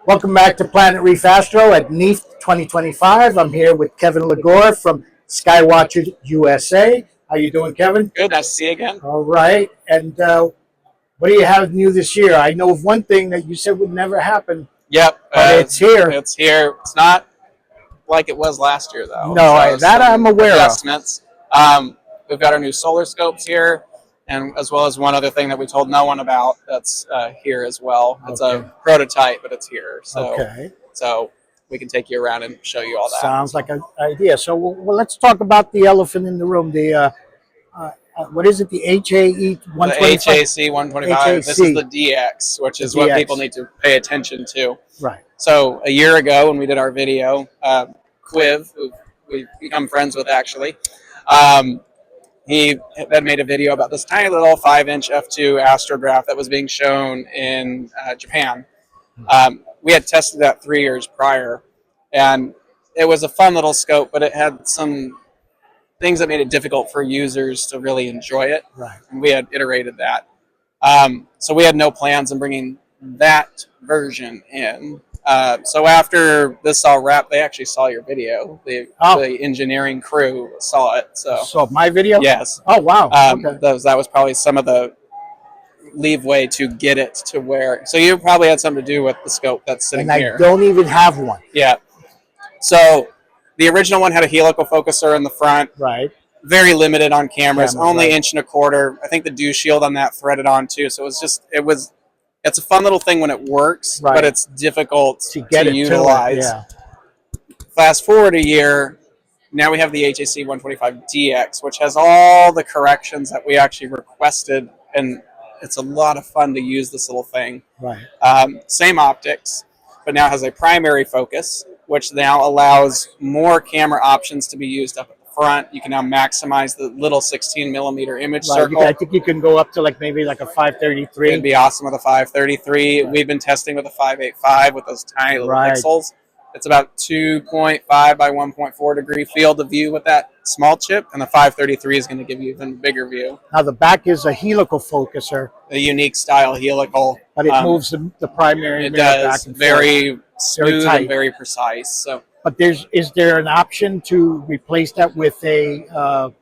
Welcome back to Planet Reef Astro at NEAF 2025. I'm here with Kevin Lagore from Skywatcher USA. How you doing, Kevin? Good. Nice to see you again. All right. And what do you have new this year? I know of one thing that you said would never happen. Yep. But it's here. It's here. It's not like it was last year, though. No, that I'm aware adjustments. We've got our new solar scopes here, and as well as one other thing that we told no one about that's here as well. It's a prototype, but it's here. So we can take you around and show you all that. Sounds like an idea. So well, let's talk about the elephant in the room. The what is it? The HAE 125? The HAC 125. This is the DX, which is what people need to pay attention to. Right. So a year ago when we did our video, Quiv, who we've become friends with actually, he had made a video about this tiny little 5-inch f2 astrograph that was being shown in Japan. We had tested that 3 years prior, and it was a fun little scope, but it had some things that made it difficult for users to really enjoy it. Right. And we had iterated that. So we had no plans on bringing that version in. So after this all wrapped, they actually saw your video. The engineering crew saw it. So my video? Yes. Oh, wow. That was probably some of the leeway to get it to where. So you probably had something to do with the scope that's sitting here. And I don't even have one. Yeah. So the original one had a helical focuser in the front. Right. Very limited on cameras, only 1.25 inch. I think the dew shield on that threaded on too. So it's a fun little thing when it works, but it's difficult to utilize. Fast forward a year, now we have the HAC 125 DX, which has all the corrections that we actually requested, and it's a lot of fun to use this little thing. Right. Same optics, but now has a primary focus, which now allows more camera options to be used up at the front. You can now maximize the little 16mm image circle. I think you can go up to maybe a 533. It'd be awesome with a 533. Right. We've been testing with a 585 with those tiny little pixels. It's about 2.5 by 1.4 degree field of view with that small chip, and the 533 is going to give you even bigger view. Now the back is a helical focuser. A unique style helical. But it moves the primary mirror back and very smooth and very precise. So. But is there an option to replace that with a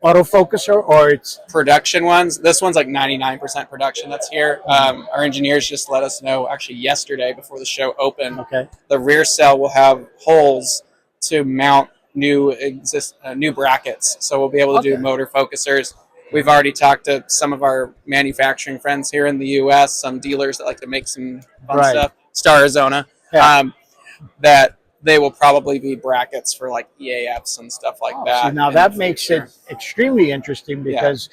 autofocuser, or it's production ones? This one's like 99% production that's here. Our engineers just let us know actually yesterday before the show opened. Okay. The rear cell will have holes to mount new brackets, so we'll be able to do motor focusers. We've already talked to some of our manufacturing friends here in the U.S., some dealers that like to make some fun stuff. Star Arizona, that they will probably be brackets for like EAFs and stuff like that. So now that makes it extremely interesting because,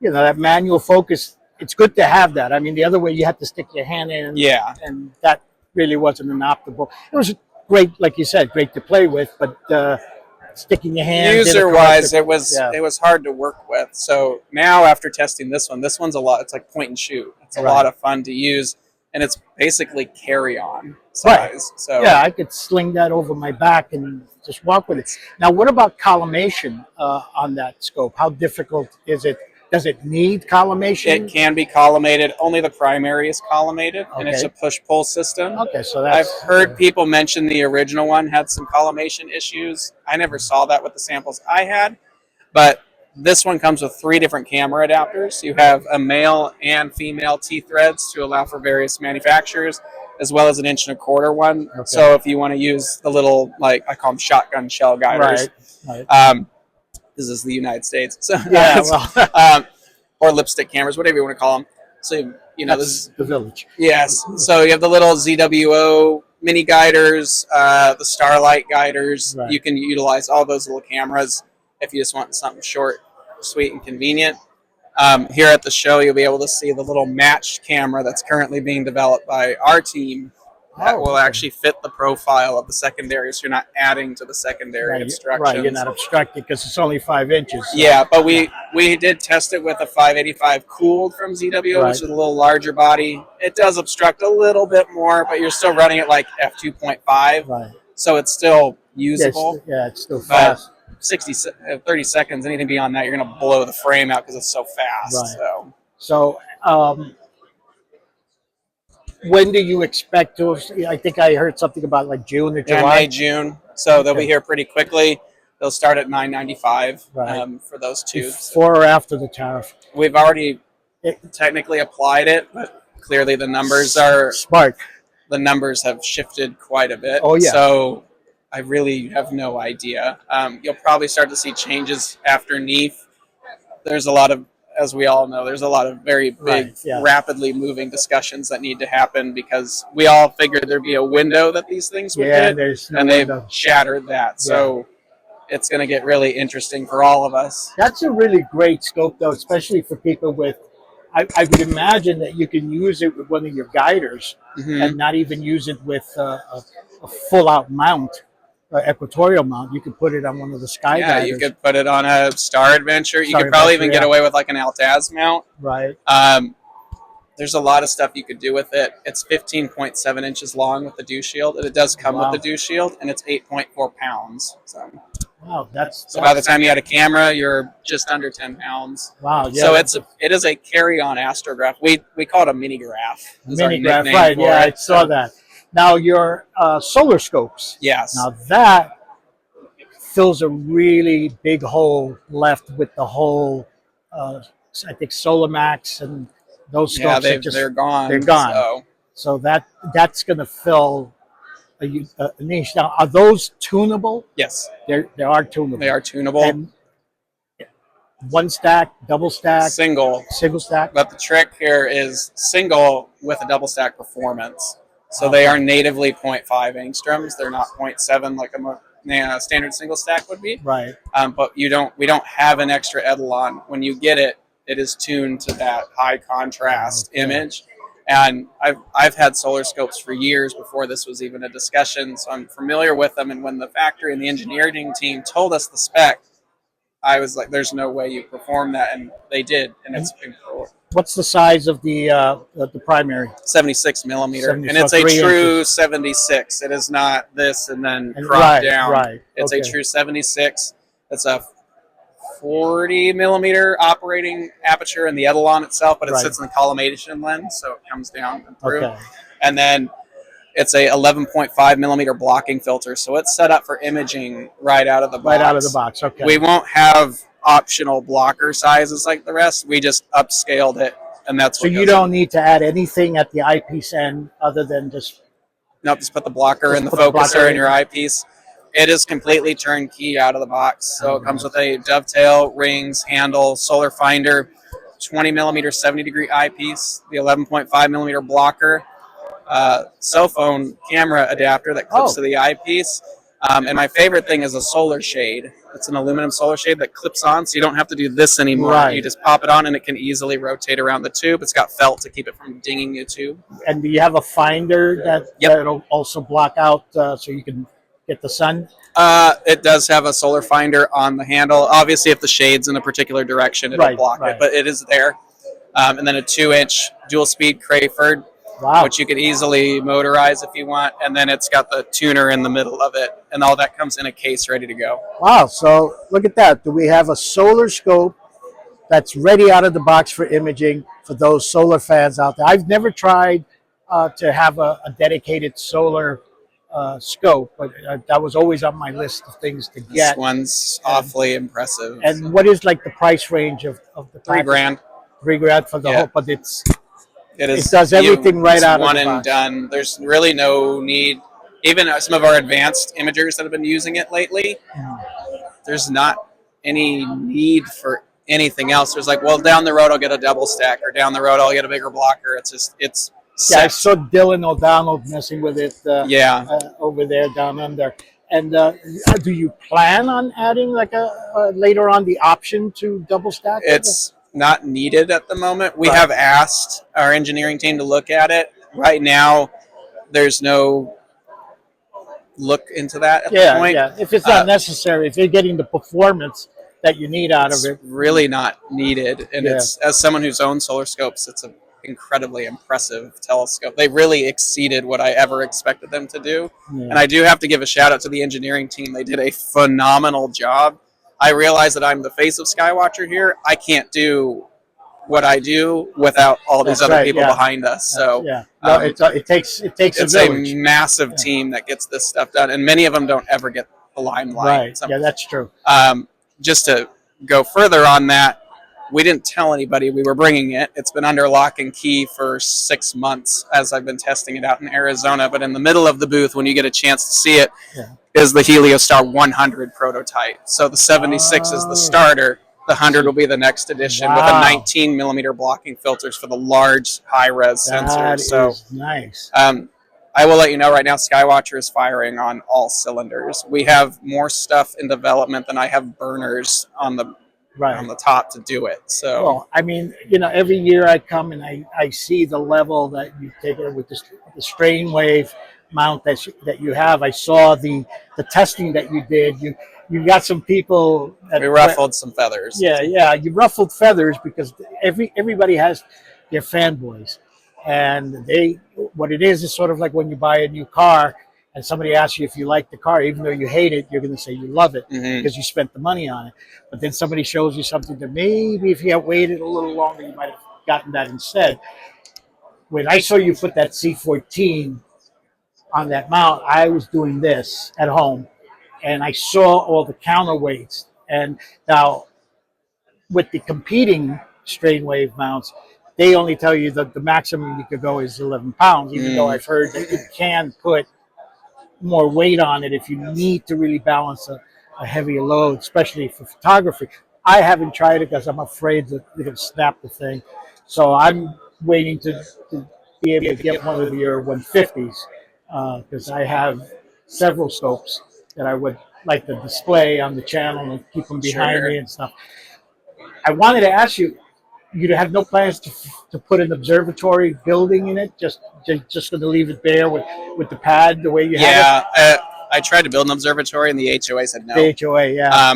that manual focus, it's good to have that. I mean, the other way you have to stick your hand in. Yeah. And that really wasn't an optimal. It was great, like you said, great to play with, but sticking your hand. User-wise, it was hard to work with. So now after testing this one's a lot. It's like point and shoot. It's a lot of fun to use. And it's basically carry-on size. Right. So yeah, I could sling that over my back and just walk with it. Now, what about collimation on that scope? How difficult is it? Does it need collimation? It can be collimated. Only the primary is collimated, and it's a push-pull system. Okay, so that's... I've heard people mention the original one had some collimation issues. I never saw that with the samples I had, but this one comes with 3 different camera adapters. You have a male and female T-threads to allow for various manufacturers, as well as an 1.25 inch one. Okay. So if you want to use the little, I call them shotgun shell guiders. Right. This is the United States. So or lipstick cameras, whatever you want to call them. So, that's this is the village. Yes. So you have the little ZWO mini guiders, the Starlight guiders. Right. You can utilize all those little cameras if you just want something short, sweet, and convenient. Here at the show, you'll be able to see the little matched camera that's currently being developed by our team that will actually fit the profile of the secondary, so you're not adding to the secondary obstructions. Right, you're not obstructed because it's only 5 inches. So. Yeah, but we did test it with a 585 cooled from ZWO, which is a little larger body. It does obstruct a little bit more, but you're still running at like f2.5. Right. So it's still usable. It's still fast. 30 seconds, anything beyond that, you're going to blow the frame out because it's so fast. Right. So when do you expect to? I think I heard something about like June or Yeah, July. May, June. So they'll be Okay. here pretty quickly. They'll start at $9.95 Right. for those two. Before or after the tariff? We've already It, technically applied it, but clearly the numbers are smart. the numbers have shifted quite a bit. Oh, yeah. So I really have no idea. You'll probably start to see changes after NEAF. There's a lot of, as we all know, there's a lot of very big, Right, yeah. rapidly moving discussions that need to happen because we all figured there'd be a window that these things would Yeah, hit, there's no and they've window. shattered that. So it's going to get really interesting for all of us. That's a really great scope, though, especially for people with. I would imagine that you can use it with one of your guiders and not even use it with a full-out mount, equatorial mount. You could put it on one of the sky Yeah, guiders. you could put it on a Star Adventure. You Star could probably even Adventure, get away with like an Altaz mount. Right. There's a lot of stuff you could do with it. It's 15.7 inches long with the dew shield, and it does come Wow. with the dew shield, and it's 8.4 pounds. Wow, So by the time you had a camera, you're just under 10 pounds. wow. Yeah, So it is a carry-on astrograph. We call it a mini graph. mini graph, right? Yeah, I saw that. Now your solar scopes. Yes. Now that fills a really big hole left with the whole. I think Solamax and those scopes. they're gone. They're gone. So that's going to fill a niche. Now, are those tunable? Yes, They are tunable. they are tunable. And one stack, double stack, Single. single stack. But the trick here is single with a double stack performance. So Okay. they are natively 0.5 angstroms. They're not 0.7 like a standard single stack would be. Right. But we don't have an extra etalon. When you get it, it is tuned to that high contrast image. And I've had solar scopes for years before this was even a discussion, so I'm familiar with them. And when the factory and the engineering team told us the spec, I was like, "There's no way you perform that," and they did, and it's What's the size of the primary? 76 millimeter, 70, and it's so a 3 true inches. 76. It is not this and then And crop right, down. right, It's okay. a true 76. It's a 40 millimeter operating aperture in the etalon itself, but it Right. sits in the collimation lens, so it comes down and through. Okay. And then it's a 11.5 millimeter blocking filter, so it's set up for imaging right out of the box. Right out of the box. Okay. We won't have optional blocker sizes like the rest. We just upscaled it, and that's So what you goes don't in. need to add anything at the eyepiece end other than just. Nope, just put the blocker Just and the put the blocker focuser in in. your eyepiece. It is completely turnkey out of the box. So it comes with a dovetail, rings, handle, solar finder, 20 millimeter 70 degree eyepiece, the 11.5 millimeter blocker, cell phone camera adapter that clips Oh. to the eyepiece. And my favorite thing is a solar shade. It's an aluminum solar shade that clips on, so you don't have to do this anymore. Right. You just pop it on, and it can easily rotate around the tube. It's got felt to keep it from dinging your tube. And do you have a finder Yep. that'll also block out so you can get the sun? It does have a solar finder on the handle. Obviously, if the shade's in a particular direction, it'll Right, block right. it, but it is there. And then a 2-inch dual-speed Crayford, Wow. which you could easily motorize if you want. And then it's got the tuner in the middle of it, and all that comes in a case ready to go. Wow. So look at that. Do we have a solar scope that's ready out of the box for imaging for those solar fans out there? I've never tried to have a dedicated solar scope, but that was always on my list of things to This get. one's awfully impressive. And what is like the price range of the package? $3,000. $3,000 for the Yeah. whole, but It does everything right it's out of one the and box. done. There's really no need. Even some of our advanced imagers that have been using it lately, there's not any need for anything else. There's like, well, down the road I'll get a double stack, or down the road I'll get a bigger blocker. It's Yeah, I set. saw Dylan O'Donnell messing with it Yeah. over there down under. And do you plan on adding like a later on the option to double stack? It's not needed at the moment. We Right. have asked our engineering team to look at it. Right now, there's no look into that at the point. Yeah. If it's not necessary, if you're getting the performance that you need out of It's it, really not needed. And Yeah. it's, as someone who's owned solar scopes, it's an incredibly impressive telescope. They really exceeded what I ever expected them to do. yeah. And I do have to give a shout out to the engineering team. They did a phenomenal job. I realize that I'm the face of Skywatcher here. I can't do what I do without all these That's other right, people yeah. behind us. So Yeah, no, it takes a it's a village. massive team that gets this stuff done, and many of them don't ever get the limelight. Right. Yeah, that's true. Just to go further on that, we didn't tell anybody we were bringing it. It's been under lock and key for 6 months as I've been testing it out in Arizona. But in the middle of the booth, when you get a chance to see it, is the Heliostar 100 prototype. So the 76 is the starter. The 100 will be the next edition with a 19 millimeter blocking filters for the large high res sensors. So is nice. I will let you know right now, Skywatcher is firing on all cylinders. We have more stuff in development than I have burners on the top to do it. So, well, I mean, you know, every year I come and I see the level that you take it with the strain wave mount that you have. I saw the testing that you did. You got some people that we ruffled some feathers. Yeah, you ruffled feathers because everybody has their fanboys, and what it is sort of like when you buy a new car and somebody asks you if you like the car, even though you hate it, you're going to say you love it because you spent the money on it. But then somebody shows you something that maybe if you had waited a little longer, you might have gotten that instead. When I saw you put that C14 on that mount, I was doing this at home, and I saw all the counterweights. And now, with the competing strain wave mounts, they only tell you that the maximum you could go is 11 pounds, even though I've heard that you can put more weight on it if you need to really balance a heavier load, especially for photography. I haven't tried it because I'm afraid that you're going to snap the thing. So I'm waiting to be able to get one of your 150s because I have several scopes that I would like to display on the channel and keep them behind me and stuff. I wanted to ask you, you have no plans to put an observatory building in it? Just going to leave it there with the pad the way you have it? Yeah, I tried to build an observatory and the HOA said no. The HOA, yeah.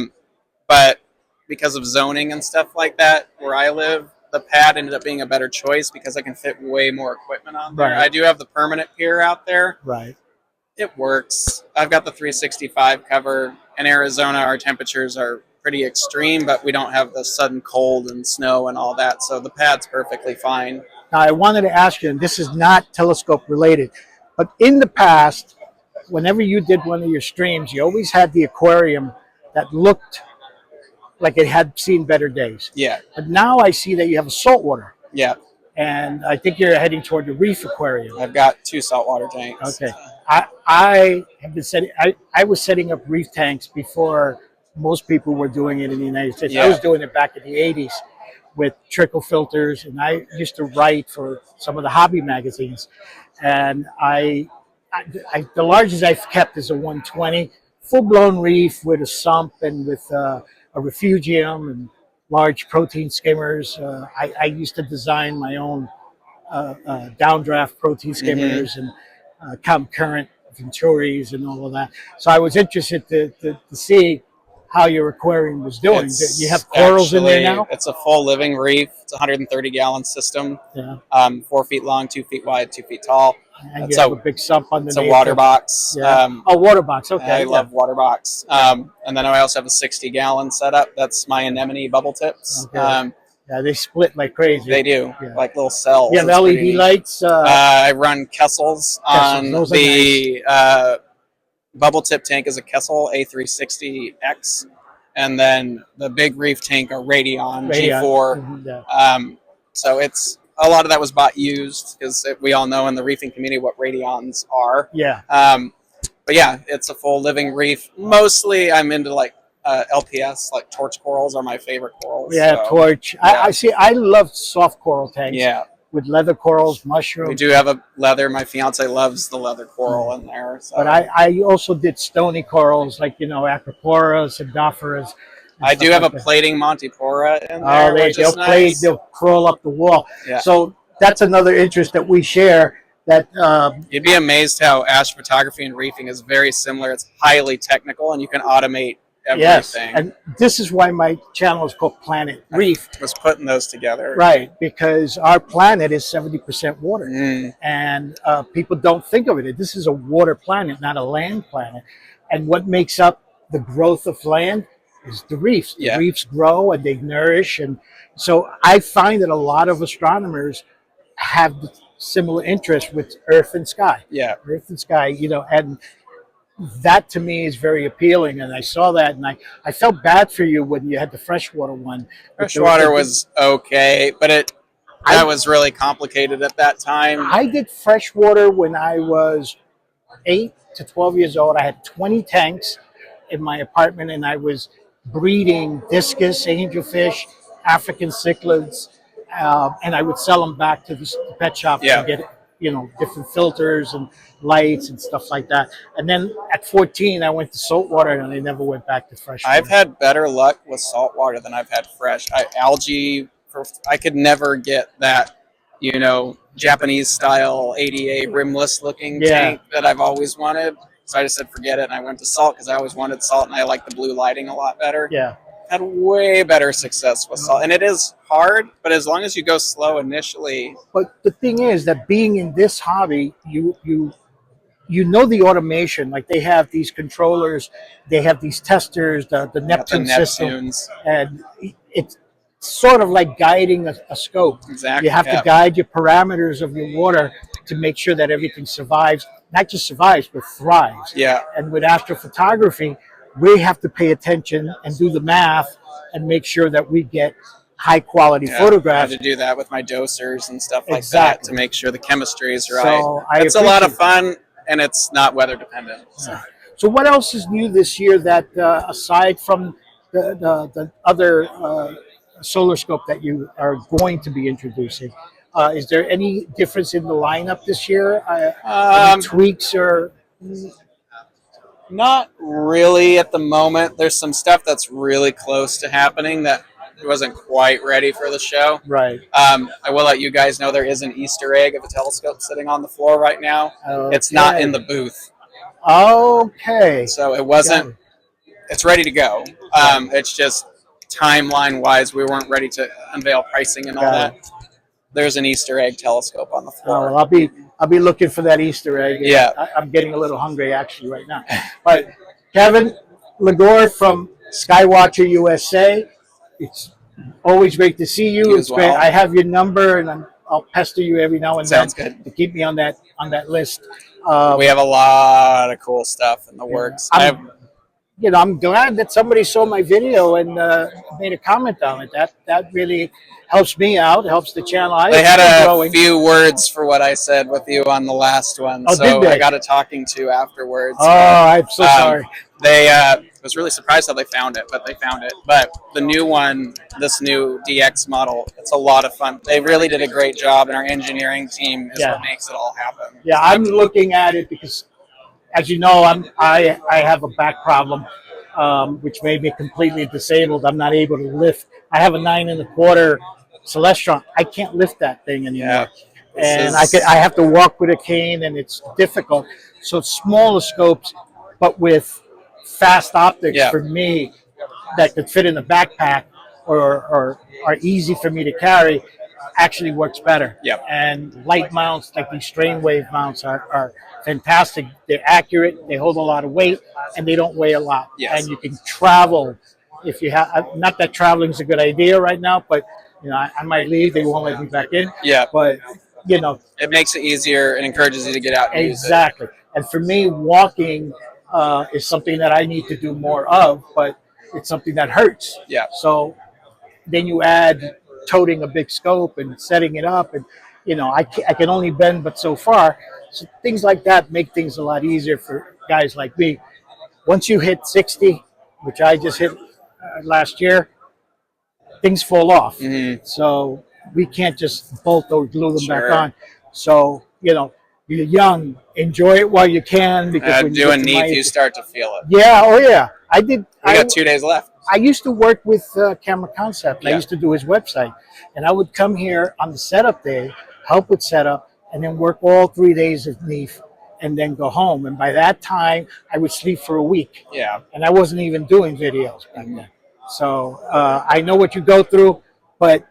But because of zoning and stuff like that, where I live, the pad ended up being a better choice because I can fit way more equipment on there. Right. I do have the permanent pier out there. Right. It works. I've got the 365 cover. In Arizona, our temperatures are pretty extreme, but we don't have the sudden cold and snow and all that, so the pad's perfectly fine. Now, I wanted to ask you, and this is not telescope related, but in the past, whenever you did one of your streams, you always had the aquarium that looked like it had seen better days. Yeah. But now I see that you have a saltwater. Yeah. And I think you're heading toward the Reef aquarium. I've got 2 saltwater tanks. Okay. I have been setting. I was setting up Reef tanks before most people were doing it in the United States. Yeah. I was doing it back in the 80s with trickle filters, and I used to write for some of the hobby magazines. And the largest I've kept is a 120, full-blown reef with a sump and with a refugium and large protein skimmers. I used to design my own downdraft protein skimmers and current venturis and all of that. So I was interested to see how your aquarium was doing. You have corals in there now? It's a full living reef. It's a 130-gallon system. Yeah. 4 feet long, 2 feet wide, 2 feet tall. And you have a big sump underneath. It's a water box. Yeah. Water box. Okay. I love water box. And then I also have a 60-gallon setup. That's my anemone bubble tips. Okay. Yeah, they split like crazy. They do, like little cells. Yeah, the LED lights. I run Kessels on the bubble tip tank is a Kessel A360X, and then the big reef tank a Radion G4. Yeah. So it's a lot of that was bought used because we all know in the reefing community what Radions are. Yeah. But yeah, it's a full living reef. Mostly, I'm into like LPS, like torch corals are my favorite corals. Yeah, so, torch. Yeah. I see. I love soft coral tanks. Yeah. With leather corals, mushrooms. We do have a leather. My fiance loves the leather coral in there. So. But I also did stony corals, like, Acroporas and Dophoras. I do have a plating Montipora in there, which is nice. They'll crawl up the wall. Yeah. So that's another interest that we share. That you'd be amazed how astrophotography and reefing is very similar. It's highly technical, and you can automate everything. Yes, and this is why my channel is called Planet Reef. I was putting those together. Right, because our planet is 70% water. And people don't think of it. This is a water planet, not a land planet. And what makes up the growth of land is the reefs. The Yeah. reefs grow and they nourish, and so I find that a lot of astronomers have similar interest with Earth and sky. Yeah. Earth and sky, and that to me is very appealing. And I saw that, and I felt bad for you when you had the freshwater one. Freshwater was okay, but that was really complicated at that time. I did freshwater when I was 8 to 12 years old. I had 20 tanks in my apartment, and I was breeding discus, angelfish, African cichlids, and I would sell them back to the pet shop Yeah. to get different filters and lights and stuff like that. And then at 14, I went to saltwater, and I never went back to freshwater. I've had better luck with saltwater than I've had fresh. Algae, I could never get that, Japanese style ADA rimless looking tank that I've always wanted. So I just said forget it, and I went to salt because I always wanted salt, and I like the blue lighting a lot better. Yeah. Had way better success with salt, and it is hard, but as long as you go slow initially. But the thing is that being in this hobby, you know the automation. Like they have these controllers, they have these testers, the Neptune system, and it's sort of like guiding a scope. Exactly. You have to guide your parameters of your water to make sure that everything survives, not just survives, but thrives. Yeah. And with astrophotography, we have to pay attention and do the math and make sure that we get high quality photographs. I had to do that with my dosers and stuff like that to make sure the chemistry is right. So it's a lot of fun, and it's not weather dependent. So what else is new this year that aside from the other solar scope that you are going to be introducing? Is there any difference in the lineup this year? Any tweaks or? Not really at the moment. There's some stuff that's really close to happening that wasn't quite ready for the show. Right. I will let you guys know there is an Easter egg of a telescope sitting on the floor right now. Okay. It's not in the booth. Okay. So it wasn't. It's ready to go. It's just timeline-wise, we weren't ready to unveil pricing and all that. There's an Easter egg telescope on the floor. Oh, well, I'll be looking for that Easter egg. Yeah. I'm getting a little hungry actually right now. But Kevin Legore from Skywatcher USA, it's always great to see you. It's great. I have your number, and I'll pester you every now and then. Sounds good. To keep me on that list. We have a lot of cool stuff in the works. I'm glad that somebody saw my video and made a comment on it. That really helps me out, helps the channel. They had a few words for what I said with you on the last one, so I got a talking to afterwards. Oh, I'm so sorry. I was really surprised how they found it, but they found it. But the new one, this new DX model, it's a lot of fun. They really did a great job, and our engineering team is what makes it all happen. Yeah, I'm looking at it because, as you know, I have a back problem, which made me completely disabled. I'm not able to lift. I have a 9 1/4 Celestron. I can't lift that thing anymore, and I have to walk with a cane, and it's difficult. So smaller scopes, but with fast optics for me that could fit in the backpack or are easy for me to carry actually works better. Yep. And light mounts like these strain wave mounts are fantastic. They're accurate, they hold a lot of weight, and they don't weigh a lot. Yes. And you can travel if you have, not that traveling is a good idea right now, but I might leave, they won't let me back in. Yeah. But it makes it easier and encourages you to get out and exactly. use it. And for me, walking is something that I need to do more of, but it's something that hurts. Yeah. So then you add toting a big scope and setting it up, and I can only bend but so far. So things like that make things a lot easier for guys like me. Once you hit 60, which I just hit last year, things fall off. Mm-hmm. So we can't just bolt or glue them back on. So you're young, enjoy it while you can, because when doing NEAF, you start to feel it. Yeah, oh yeah, I did. We got 2 days left. I used to work with Camera Concept. I used to do his website, and I would come here on the setup day, help with setup, and then work all 3 days of NEAF, and then go home. And by that time, I would sleep for a week. Yeah. And I wasn't even doing videos back then. So I know what you go through, but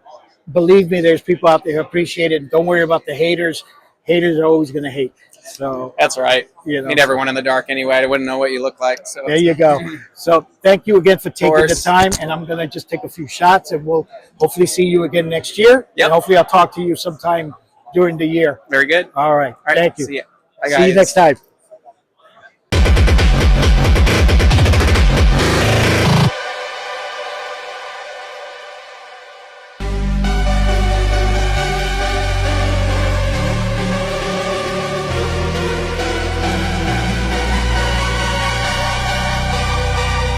believe me, there's people out there who appreciate it. Don't worry about the haters. Haters are always going to hate. So That's right. you know, Need everyone in the dark anyway. I wouldn't know what you look like. So there you go. So thank you again for taking the course. time, and I'm gonna just take a few shots, and we'll hopefully see you again next year. Yep. And hopefully I'll talk to you sometime during the year. Very good. All right. All right. Thank you. See ya. Bye, See you guys. next time.